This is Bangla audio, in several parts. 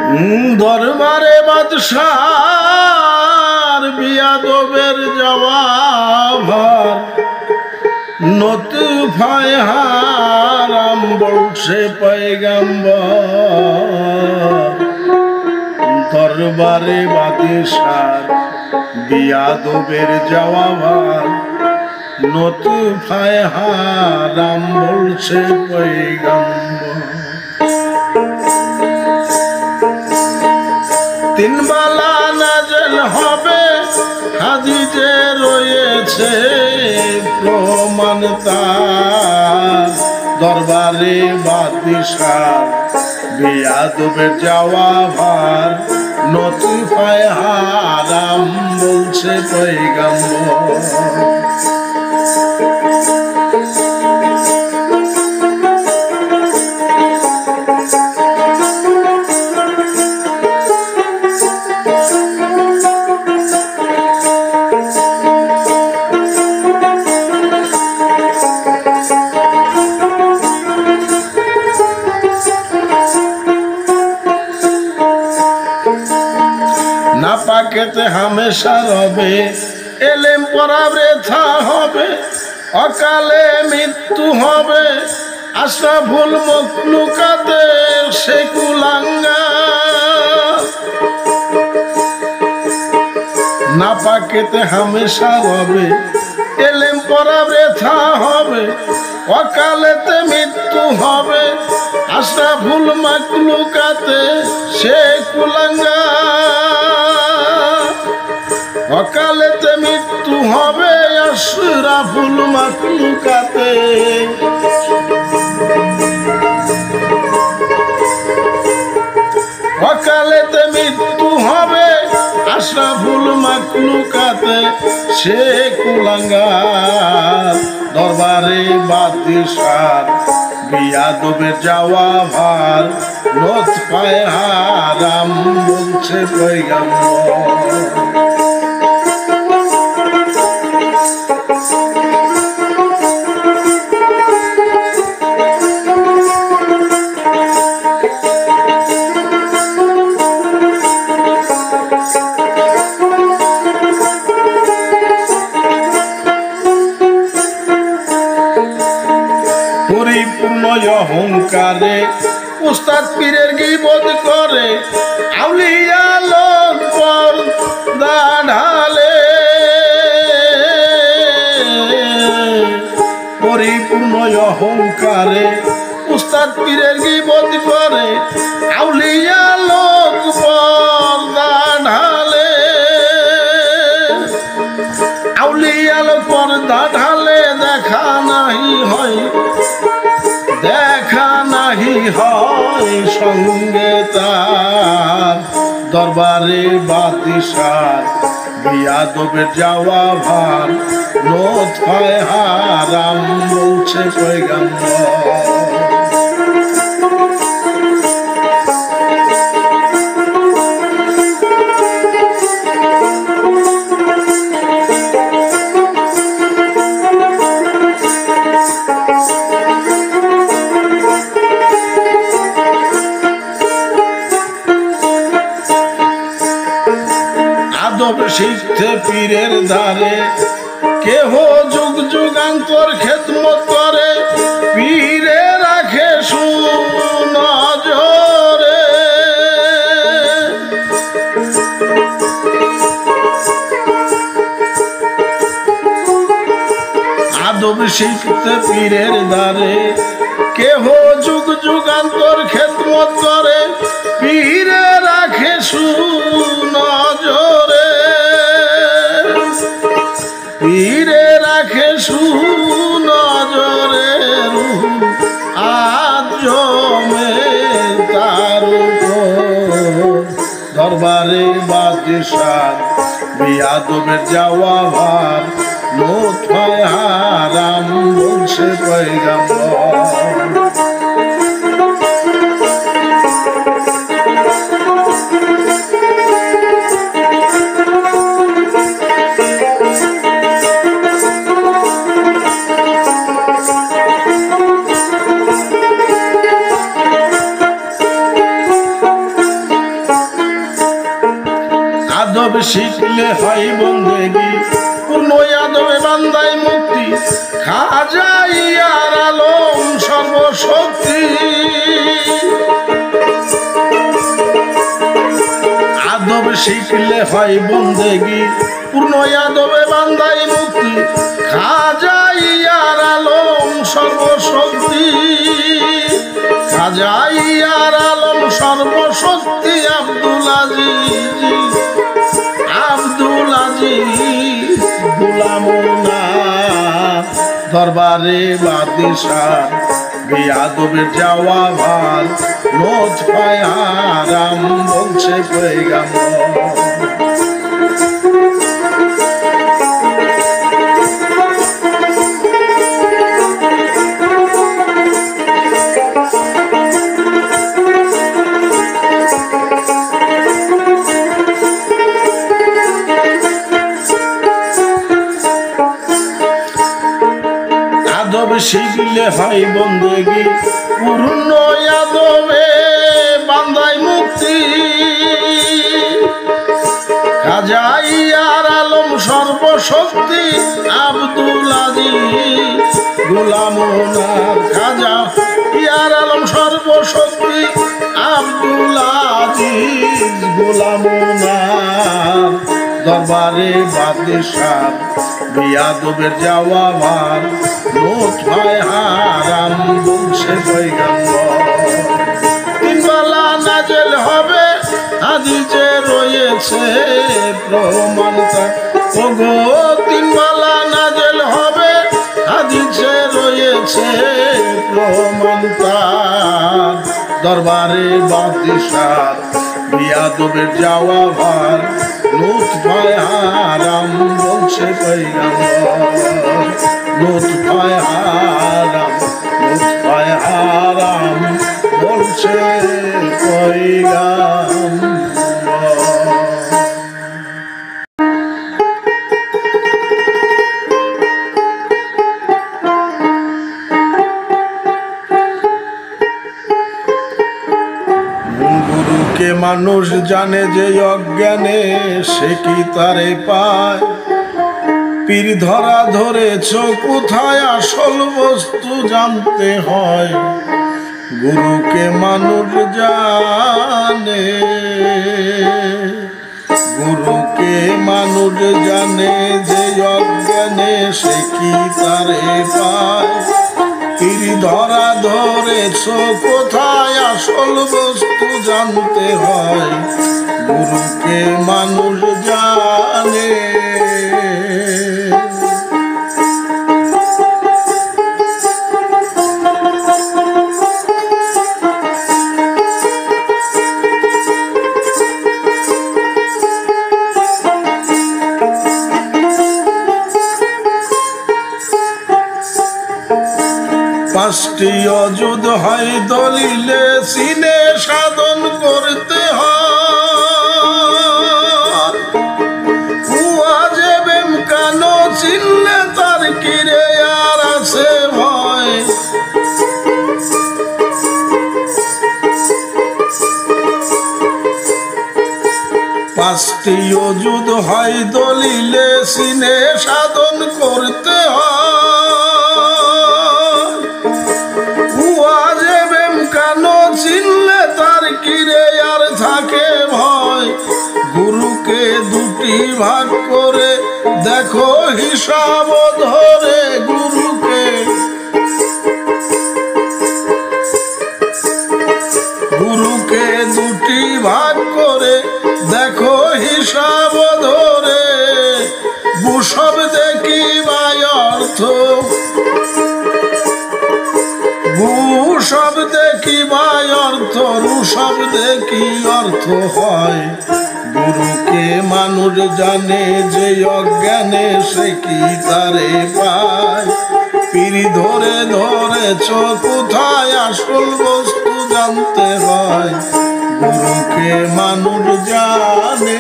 দরবারে বাদশার বিয়াদবের জবাব নতুফায় হারাম বলছে পয়গম্বর। দরবারে বাদশার বিয়াদবের জবাব নতুফায় হারাম বলছে পয়গম্বর। তিন বেলা নাজেল হবে হাদিসে রয়েছে প্রমাণ তার। দরবারে বাদশার বিয়াদবের জবাব নতুফায় হারাম বলছে পয়গম্বর। না পাকেতে হামেশা রবে এলেম পড়া বৃথা হবে। অকালে মৃত্যু হবে আশরাফুল মখলুকাতে সে কুলাঙ্গার। না পাকেতে হামেশা রবে এলেম পড়া বৃথা হবে। অকালেতে মৃত্যু হবে আশরাফুল মখলুকাতে সে কুলাঙ্গার। অকালেতে মৃত্যু হবে আশরাফুল মখলুকাতে। অকালেতে মৃত্যু হবে আশরাফুল মখলুকাতে সে কুলাঙ্গার। দরবারে বাদশার বিয়াদবের জবাব নতুফায় হারাম বলছে পয়গম্বর। পরিপূর্ণ অহংকারে উস্তাদ পীরের গীবত করে। আউলিয়া লোক পর্দা ঢালে পরিপূর্ণ অহংকারে উস্তাদ পীরের গীবত করে। আউলিয়া লোক পর্দা ঢালে আউলিয়া লোক পর্দা ঢালে দেখা নাহি হয় দেখা নাহি হয় সঙ্গে তার। দরবারে বাদশার বিয়াদবের জবাব নতুফায় হারাম বলছে পয়গম্বর। আদব শিখতে পীরের দ্বারে কেহ যুগ যুগান্তর খেদমত করে। পীরে রাখে সুনজরে আদব শিখতে পীরের দ্বারে কেহ যুগ যুগান্তর খেদমত করে। পীরে রাখে সুনজরে পীরে রাখে সুনজরে। আজ জমে তার দরবারে বাদশার বিয়াদবের জবাব নতুফায় হারাম বলছে পয়গম্বর। আদব শিখলে হয় বন্দেগি, পূর্ণ আদবে বান্দায় মুক্তি, খাজা ইয়ার আলম সর্বশক্তি। আদব শিখলে হয় বন্দেগি, পূর্ণ আদবে বান্দায় মুক্তি, খাজা ইয়ার আলম সর্বশক্তি। খাজা ইয়ার আলম সর্বশক্তি, আব্দুল আজিজ আব্দুল আজিজ গোলামুনা দরবারে বাদশাহ, বেয়াদবের যাওয়া ভার নোট পায় আরাম বলছে পয়গাম্বর। আদব শিখলে হয় বন্দেগি, পূর্ণ আদবে বান্দায় মুক্তি, খাজা ইয়ার আলম সর্বশক্তি, আব্দুল আজিজ গোলামুনার। খাজা ইয়ার আলম সর্বশক্তি, আব্দুল আজিজ গোলামুনার দরবারে বাদশাহ, বেয়াদবের যাওয়া ভার নোট হয় হারাম বলছে পয়গাম্বর। তিনবেলা নাজেল হবে হাদিসে রয়েছে প্রমাণ, ওগো তিনবেলা নাজেল হবে হাদিসে রয়েছে প্রমাণ। দরবারে বাদশাহ, বেয়াদবের যাওয়া ভার নোট পায় হারাম বলছে পয়গাম্বর। নোট পায় হারাম, নোট পায় হারাম বলছে পয়গাম্বর। গুরুকে মানুষ জানে যে অজ্ঞানে, সে কি তারে পায়? পীর ধরা ধরেছ কোথায়, আসল বস্তু জানতে হয়। গুরুকে মানুষ জানে, গুরুকে মানুষ জানে যে অজ্ঞানে, সে কি তারে পায়? পীর ধরা ধরেছ কোথায়, আসল বস্তু জানতে হয়। গুরুকে মানুষ জানে। পাঁচটি অযুদ হয় দলিলে, চিনে সাধন করতে হয়। ওয়াজেবেম কেন চিনলে তার কিরে আর আছে ভয়? পাঁচটি অযুদ হয় দলিলে, চিনে সাধন করতে হয়। চিনলে তার কিরে আর থাকে ভয়? গুরুকে দুটি ভাগ করে দেখো হিসাব ধরে। গুরুকে গুরুকে দুটি ভাগ করে দেখো হিসাব ধরে। বুসব দেখি বাই অর্থ, সব দেখি বাই অর্থ, রুসব দেখি অর্থ হয়। গুরুকে মানুষ জানে যে অজ্ঞানে, সে কি তারে পায়? পীর ধরে ধরেছ কোথায়, আসল বস্তু জানতে হয়। গুরুকে মানুষ জানে।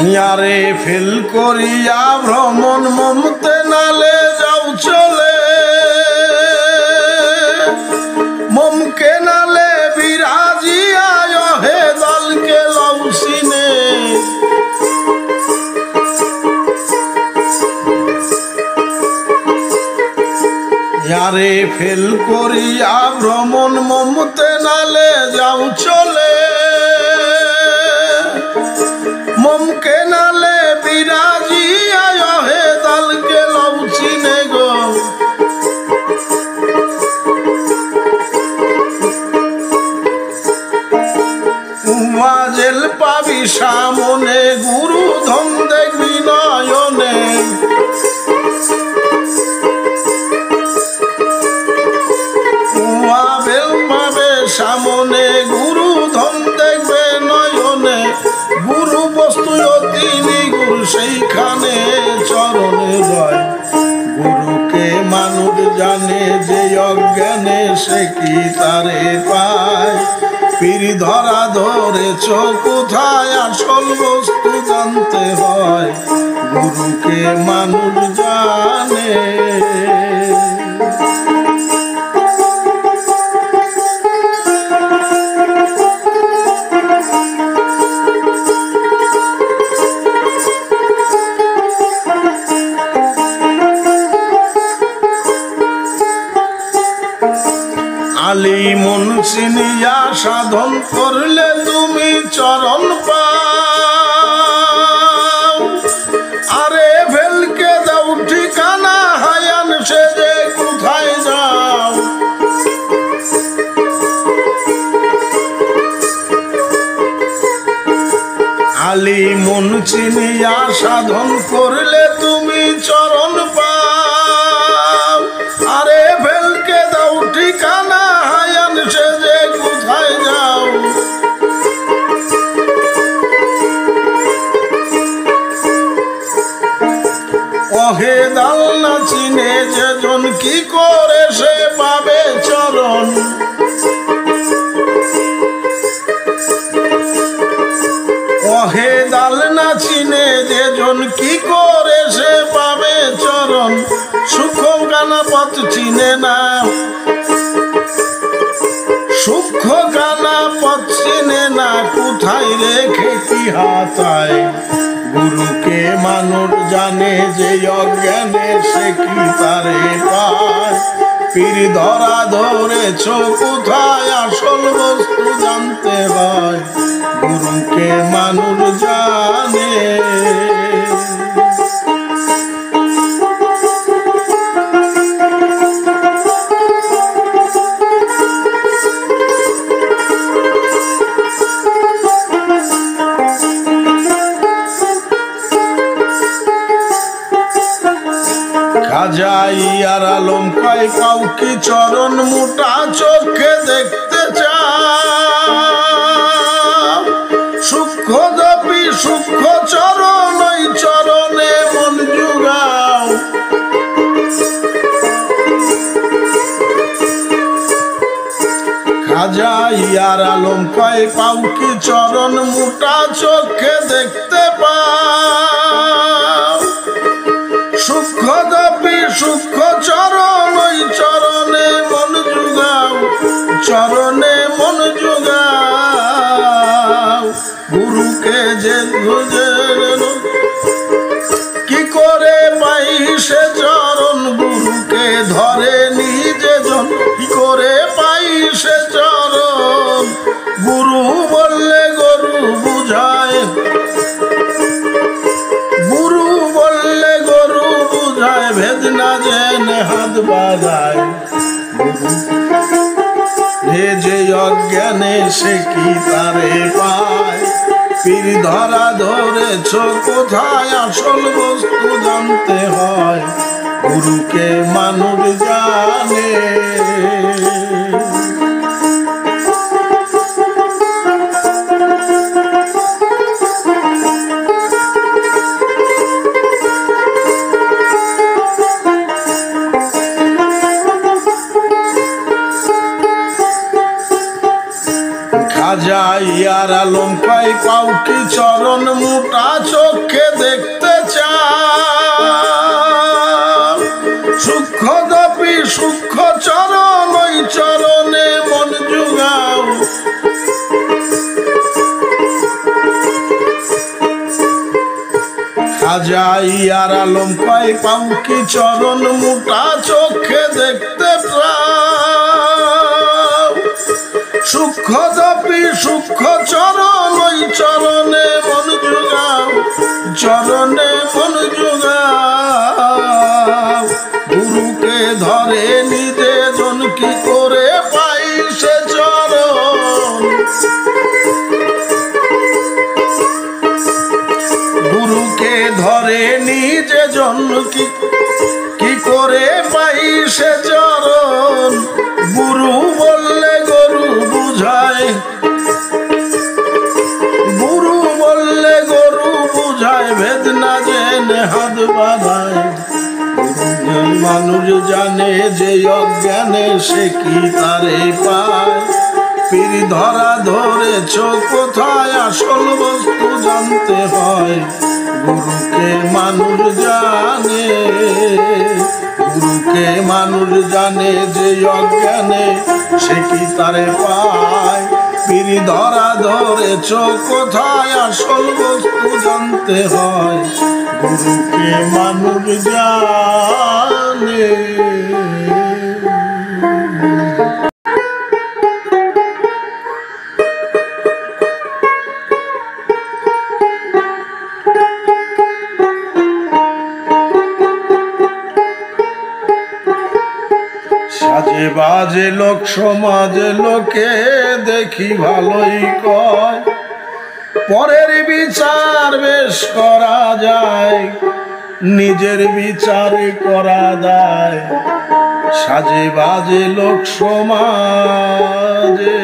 ইয়ারে ফেল করিয়া ভ্রমণ মমতে নালে যাও চলে, মমকে নালে বিরাজিয়া হে দলকে লৌসিনে। ইয়ারে ফেল করিয়া ভ্রমণ মমতে নালে যাও চলে, মমকে নালে বিরাজিয়া হে দলকে লৌসিনে গো। উমাজেল পাবি সামনে গুরু ধন দেখবি নয়নে, উমাবেল পাবে সামনে গুরু ধন দেখবে নয়নে। গুরু বস্তু তিনি গুরু সেইখানে চরণে রয়, গুরুকে মানুষ জানে যে অজ্ঞানে সে কি তারে পায়। পীর ধরা ধরেছ কোথায় আসল বস্তু জানতে হয়, গুরুকে মানুষ জানে। আলী মন চিনিয়া সাধন করলে তুমি চরণ পাও, আরে ভেলকে দাও ঠিকানা হায়ান সে যে কোথায় যাও। আলী মন চিনিয়া সাধন করলে তুমি চরণ পাও, আরে ভেলকে দাও ঠিকানা হায়ান সে যে কোথায় যাও। অহে দাল না চিনে যেজন কি করে সে পাবে চরণ, অহে দাল না চিনে যেজন কি করে সে পাবে চরণ। সূক্ষ্ম কানা পথ চিনে না, সূক্ষ্ম কানা পথ চিনে না, কোথায় রেখে কি হাতায়। গুরুকে মানুষ জানে যে অজ্ঞানে সে কি তারে পায়। পীর ধরা ধরেছ কোথায় আসল বস্তু জানতে হয়, গুরুকে মানুষ জানে। খাজা ইয়ার আলম কয় পাও কি চরণ মোটা চোখে দেখতে চাও, সূক্ষ্ম দপি সূক্ষ্ম চরণ ওই চরণে মন জুগাও। খাজা ইয়ার আলম কয় পাও কি চরণ মোটা চোখে দেখতে পাও, সূক্ষ্ম দপি সূক্ষ্ম চরণ ওই চরণে মন জুগাও, চরণে মন জুগাও। গুরুকে যে কি করে পাই সে চরণ, গুরুকে ধরে নিজে জন কি করে পাই সে চরণ। গুরু বললে গরু বুঝায়, গুরু বললে গরু বুঝায়, ভেদ না জেনে হাত বাজায়। হে যে অজ্ঞানে সে কি তারে পায়। পীর ধরা ধরেছ কোথায় আসল বস্তু জানতে হয়, গুরুকে মানুষ জানে। খাজা ইয়ার আর আলম কয় পাও কি চরণ মোটা চোখে দেখতে চাও সূক্ষ্ম দপি সূক্ষ্ম চরণ ওই চরণে মন জুগাও খাজা ইয়ার আলম কয় পাও কি চরণ মোটা চোখে দেখতে পাও সূক্ষ্ম দপি সূক্ষ্ম চরণ ওই চরণে মন জুগাও চরণে মন জুগাও গুরুকে ধরে নিজে জন কি করে পাই সে চরণ গুরুকে ধরে নিজে জন কি করে পাই সে চরণ গুরু বললে গরু বুঝায় গুরু বললে গরু বুঝায় ভেদ না জেনে হাত বাঁধায় মানুষ জানে যে অজ্ঞানে সে কি তারে পায় পীর ধরা ধরেছ কোথায় আসল বস্তু জানতে হয় গুরুকে মানুষ জানে গুরুকে মানুষ জানে যে অজ্ঞানে সে কি তারে পায় পীর ধরা ধরেছ কোথায় আসল বস্তু জানতে হয় গুরুকে মানুষ জানে সাজে বাজে লোক সমাজে লোকে দেখি ভালোই কয় পরের বিচার বেশ করা যায় নিজের বিচার করা দায় সাজে বাজে লোক সমাজে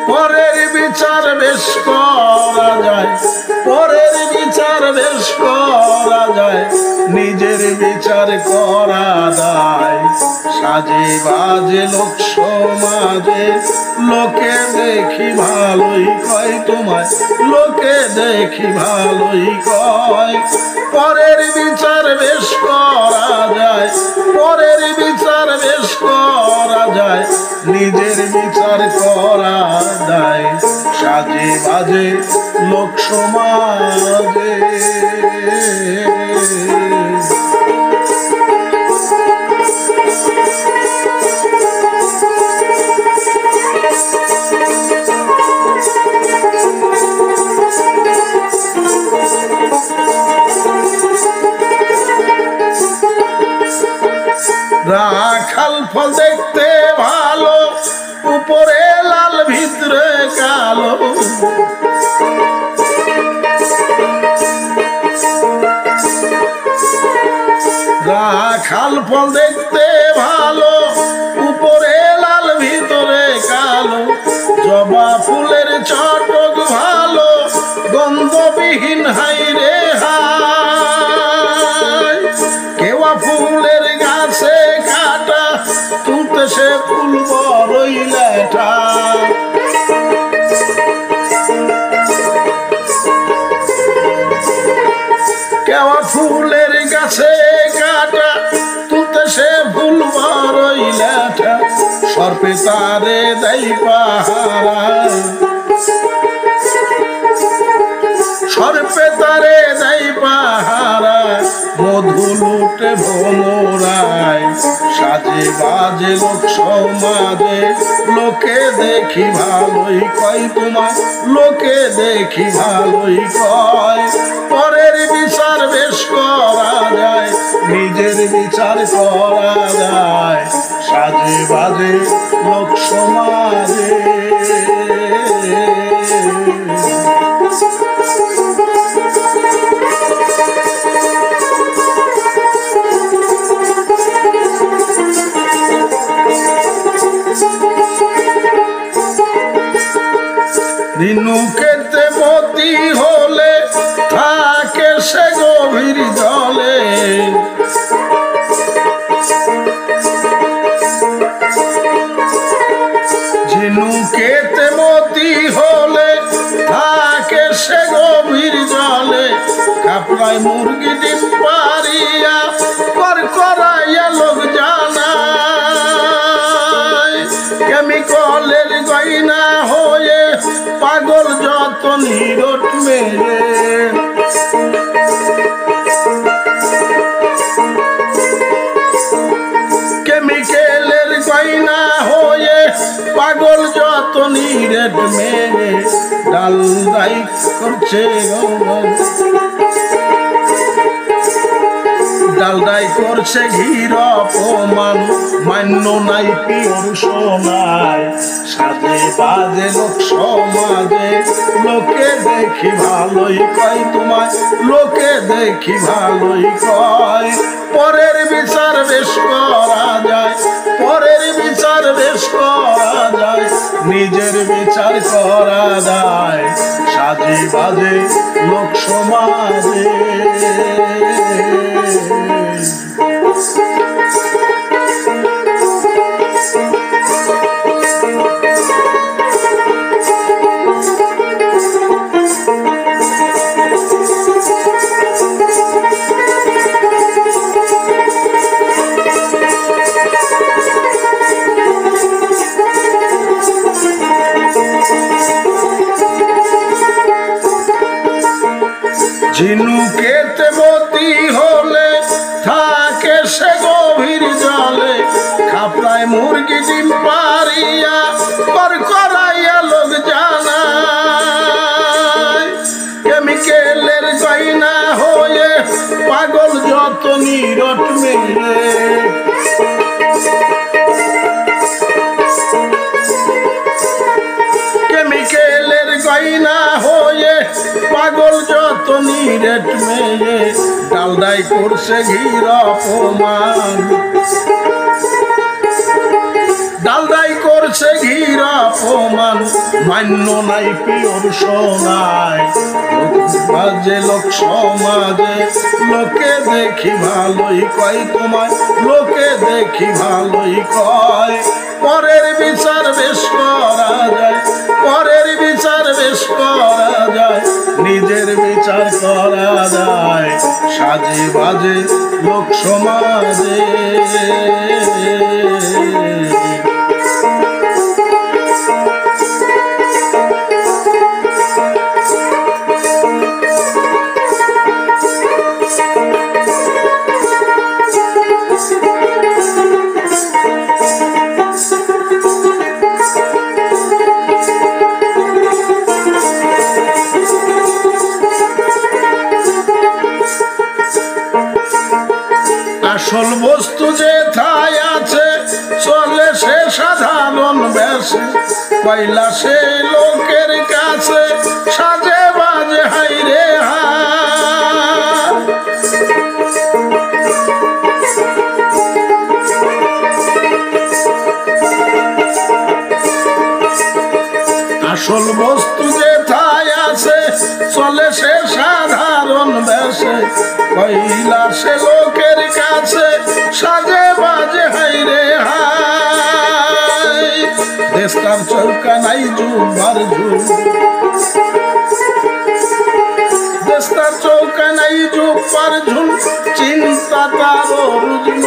পরের বিচার বেশ করা যায় পরের বিচার বেশ করা যায় নিজের বিচার করা দায় সাজে বাজে লোক সমাজে লোকে দেখি ভালোই কয় তোমায় লোকে দেখি ভালোই কয় পরের বিচার বেশ করা যায় পরের বিচার বেশ করা যায় নিজের বিচার করা দায় সাজে বাজে লোক সমাজে রাখাল ফল দেখতে ভালো উপরে লাল ভিতরে কালো রাখাল ফল দেখতে ভালো উপরে লাল ভিতরে কালো জবা ফুলের চটক ভালো গন্ধবিহীন হাই রে হাই কেওয়া ফুলের গাছে কাটা তুলতে সে ফুল বড়ই লেঠা কেওয়া ফুলের গাছে কাটা তুলতে সে ফুল বড়ই লেঠা সর্পে তারে দেয় পাহারা সর্পে তারে দেয় পাহারা মধু লুটে ভোমরায় সাজে বাজে লোক সমাজে লোকে দেখি ভালোই কয় তোমায় লোকে দেখি ভালোই কয় পরের বিচার বেশ করা যায় নিজের বিচার করা যায় সাজে বাজে লোক সমাজে রিনুকেতে মতি হলে থাকে সে গভীর জলে খাপড়ায় মুরগি ডিম পারিয়া কর করাইয়া লোক জানায় কেমিকলের গয়না হয়ে পাগল যত নিরট মেরে কেমিক্যালের গয়না হয়ে পাগল যত নিরেট মেরে ডালদাই করছে ডালদাই করছে ঘির অপমান মান্য নাই পিওর সোনায় সাজে বাজে লোক সমাজে লোকে দেখি ভালোই কয় তোমায় লোকে দেখি ভালোই কয় পরের বিচার বেশ করা যায় পরের বিচার বেশ করা যায় নিজের বিচার করা যায় সাজে বাজে লোক সমাজে ঝিনুকেতে মতি হলে থাকে সে গভীর জলে খাপড়ায় মুরগি ডিম পারিয়া কর করাইয়া লোক জানায় কেমিক্যালের গয়না হয়ে পাগল যত নিরট মেরে কেমিক্যালের গয়না হয়ে পাগল যত নিরেট মেয়ে ডালদাই করছে ঘির অপমান ডালদাই করছে ঘির অপমান মান্য নাই পিওর সোনায় বাজে লোক সমাজে লোকে দেখি ভালোই কয় তোমায় লোকে দেখি ভালোই কয় পরের বিচার বেশ করা যায় পরের বিচার বেশ করা যায় নিজের বিচার করা যায় সাজে বাজে লোক সমাজে আসল বস্তু যেথায় আছে চলে সে সাধারণ বেশে পয়লা সে লোকের কাছে সাজে বাজে হাইরে হা আসল বস্তু যেথায় আছে চলে সে সাধারণ বেশে পয়লা সে লোকের কাছে সাজে বাজে হাইরে হাই দেশটার চৌকা নাই জুবার ঝুল দেশটার চৌকা নাই জুবার ঝুল চিন্তা তার রুজল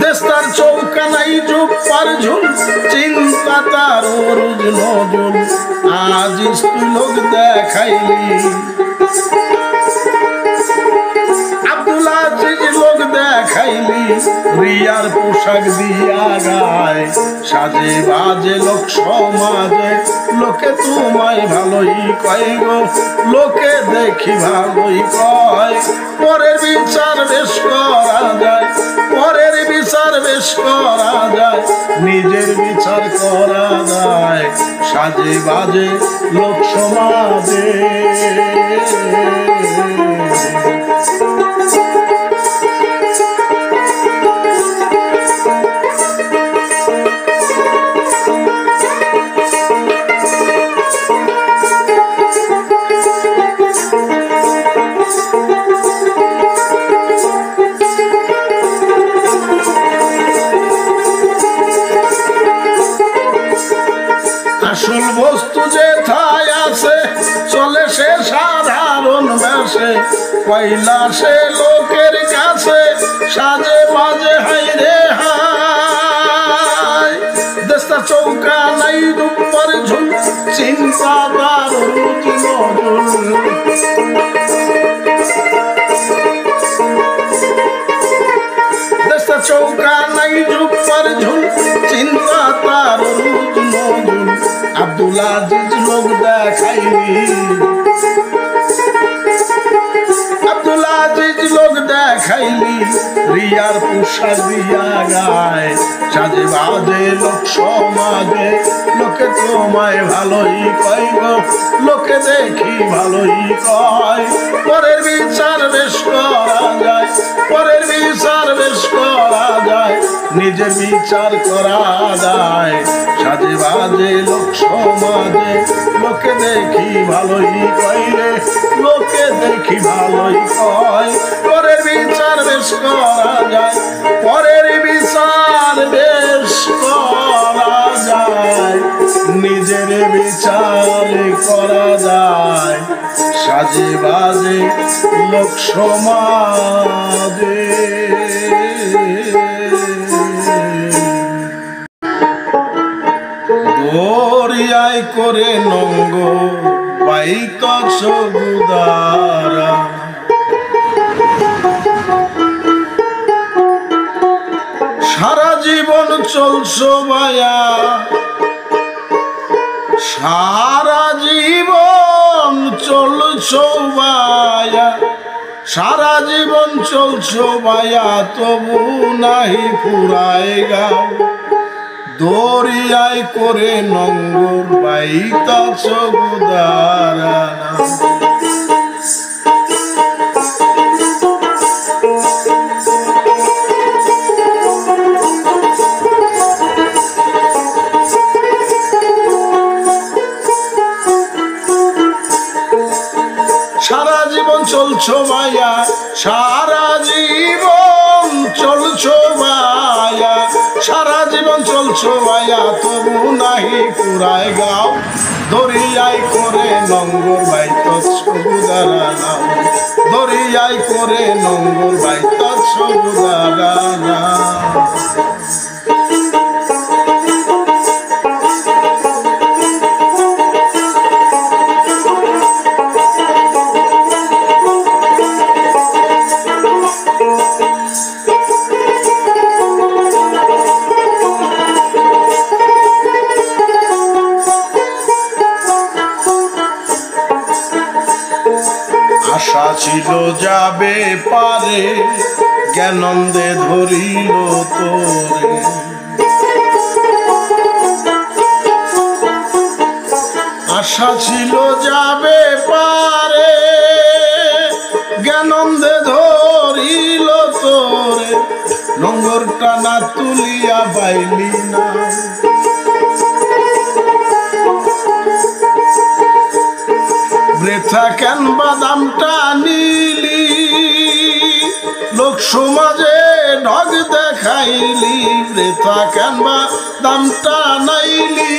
দেশটার চৌকা নাই জুবার ঝুল চিন্তা তার রুজ নজল আজ লোক দেখাইলি আব্দুল আজিজ লোক দেখাইলি রিয়ার পোশাক দিয়া গায় সাজে বাজে লোক সমাজে লোকে তোমায় ভালোই কয় গো লোকে দেখি ভালোই কয় পরের বিচার বেশ করা যায় পরের বিচার বেশ করা যায় নিজের বিচার করা যায় সাজে বাজে লোক সমাজে আসল হাসে কৈলাসে লোকের কাছে সাজে বাজে হাই রে হাই দেশটা চৌকা নাই দুপার ঝুল চিন্তা তার দেশটা চৌকা নাই দুপার ঝুল চিন্তা তার নজুল আব্দুল আজিজ লোক দেখাইনি আব্দুল আজিজ লোক দেখাইলি রিয়ার পোশাক দিয়া গায় সাজে বাজে লোক সমাজে লোকে তোমায় ভালোই কয় গো লোকে দেখি ভালোই কয় পরের বিচার বেশ করা যায় পরের বিচার বেশ করা যায় নিজের বিচার করা যায় সাজে বাজে লোক সমাজে লোকে দেখি ভালোই কয় রে লোকে দেখি ভালোই কয় পরের বিচার বেশ করা যায় পরের বিচার বেশ করা যায় নিজের বিচার করা যায় সাজে বাজে লোক সমাজে দরিয়ায় করে নঙ্গ পাইত সগুদারা সারা জীবন চলছো মায়া সারা জীবন চলছো মায়া সারা জীবন চলছো মায়া তবু নাহি ফুরায় গাও দরিয়ায় করে নঙ্গর বাইতাছ গুদারা সারা জীবন চলছো মায়া সারা জীবন চলছো মায়া সারা জীবন চলছো মায়া তবু নাহি পুরায় গাও দরিয়ায় করে নঙ্গর বাইতাছ গুদারা নাও দরিয়ায় করে নঙ্গর বাইতাছ গুদারা নাও আশা ছিল যাবে পারে জ্ঞানন্দে ধরিল তোরে আশা ছিল যাবে পারে জ্ঞানন্দে ধরিল তোরে নোংরটা না তুলিয়া বাইলি না বৃথা কেন বাদামটা নিলি লোক সমাজে ঢগ দেখাইলি বৃথা কেন বাদামটা নাইলি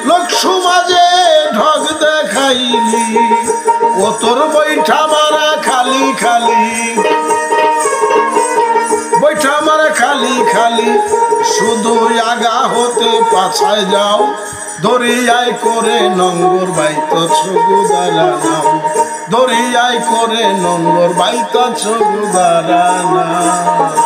লোক সমাজে ঢগ দেখাইলি ও তোর বৈঠা মারা খালি খালি বৈঠা মারা খালি খালি শুধু আগা হতে পাছায় যাও দরিয়ায় করে নঙ্গর বাইতাছ গুদারা নাও দরিয়ায় করে নঙ্গর বাইতাছ গুদারা নাও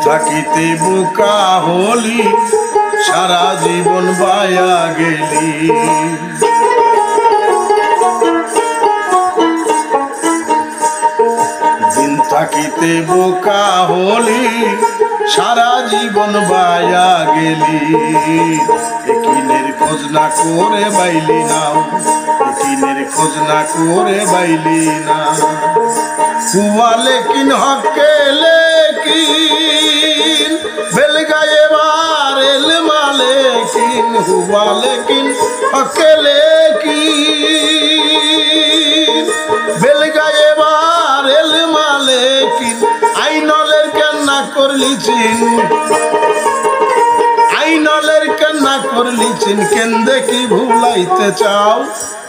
থাকিতে বোকা হলি সারা জীবন বায়া গেলি দিন থাকিতে বোকা হলি সারা জীবন বায়া গেলি একিনের খোঁজ না করে বাইলি নাও একিনের খোঁজ না করে বাইলি না হুয়া লেকিন হকে লেকিন বেল গায়ে বার এলম লেকিন হুয়া লেকিন হকে লেকিন বেলগায় এবার এল মালেকিন আইনলের কেন্না করলি চিন আইনলের কেন্না করলি চিন কেন্দে কি ভুলাইতে চাও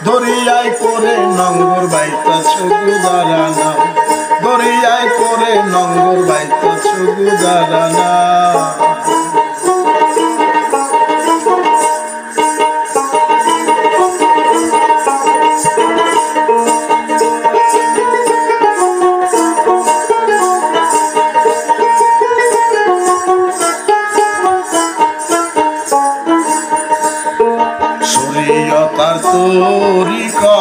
দরিয়ায় করে নঙ্গর বাইতাছ গুদারা নাও দরিয়ায় করে নঙ্গর বাইতাছ গুদারা নাও শরীয়তার তরিকা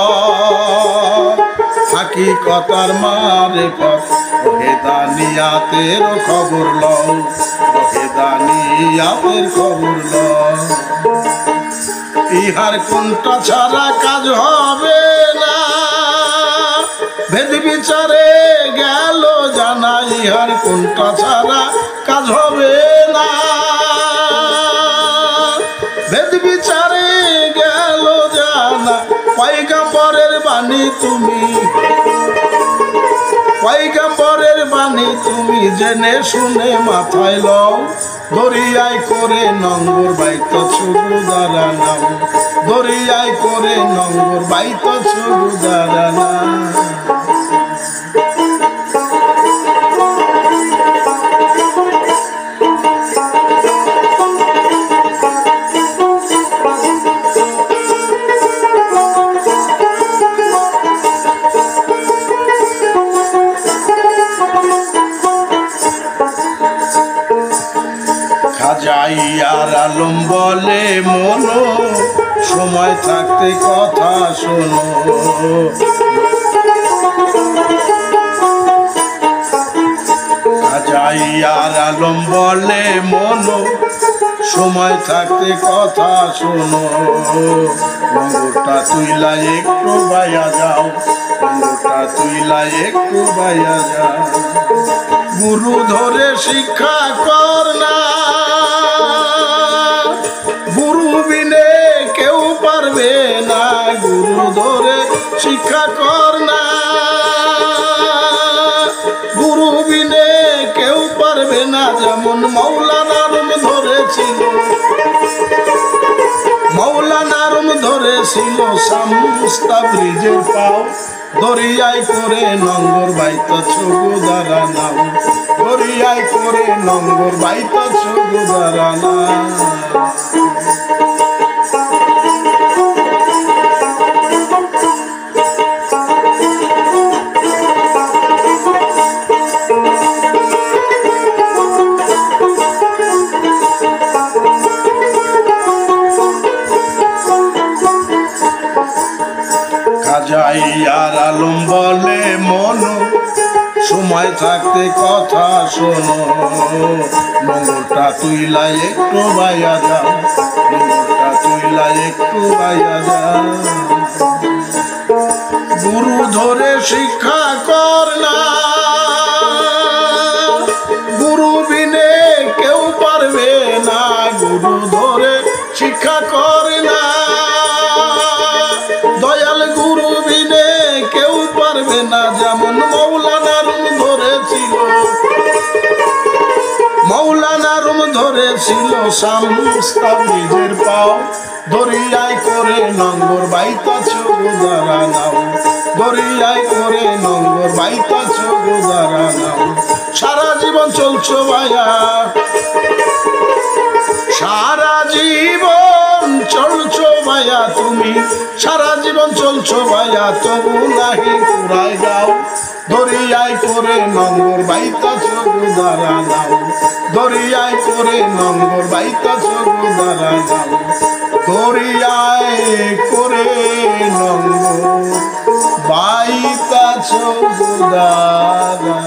হাকিকতার মারেফত ওহেদানিয়াতের খবর লও ওহেদানিয়াতের খবর লও ইহার কোনটা ছাড়া কাজ হবে না ভেদ বিচারে গেল জানা ইহার কোনটা ছাড়া কাজ হবে না ভেদ বিচারে গেল জানা পয়গম্বরের বাণী তুমি পয়গম্বরের বাণী তুমি জেনে শুনে মাথায় লও দরিয়ায় করে নঙ্গর বাইতাছ গুদারা নাও দরিয়ায় করে নঙ্গর বাইতাছ গুদারা নাও খাজাইয়ার আলম বলে মনো সময় থাকতে কথা শোনো খাজাইয়ার আলম বলে মনো সময় থাকতে কথা শোনো নঙ্গরটা তুইলা একটু বাইয়া যাও নঙ্গরটা তুইলা একটু বাইয়া যাও গুরু ধরে শিক্ষা কর না গুরু বিনে কেউ পারবে না গুরু ধরে শিক্ষা কর না গুরু বিনে কেউ পারবে না যেমন মৌলানা রুম ধরেছিল মৌলানা রুম ধরেছিল শামস্তা ব্রিজের পাও দরিয়ায় করে নঙ্গর বাইতাছ গুদারা নাও দরিয়ায় করে নঙ্গর বাইতাছ গুদারা নাও খাজাইয়ার আলম বলে মনো সময় থাকতে কথা শোনো নঙ্গরটা তুইলা একটু বাইয়া যাও নঙ্গরটা তুইলা একটু বাইয়া যাও গুরু ধরে শিক্ষা কর না গুরু বিনে কেউ পারবে না গুরু ধরে শিক্ষা কর না দয়াল গুরু বিনে কেউ পারবে না যেমন মৌলানা রুম ধরেছিল মৌলানা রুম ধরেছিল শামস্তা ব্রিজের পাও দরিয়ায় করে নঙ্গর বাইতাছ গুদারা নাও দরিয়ায় করে নঙ্গর বাইতাছ গুদারা নাও সারা জীবন চলছো ভাইয়া সারা জীবন চলছো ভাইয়া তুমি সারা জীবন চলছো ভাইয়া তবু নাহি পুরাই যাও দরিয়ায় করে নঙ্গর বাইতাছ গুদারা নাও দরিয়ায় করে নঙ্গর বাইতাছ গুদারা নাও দরিয়ায় করে নঙ্গর বাইতাছ গুদারা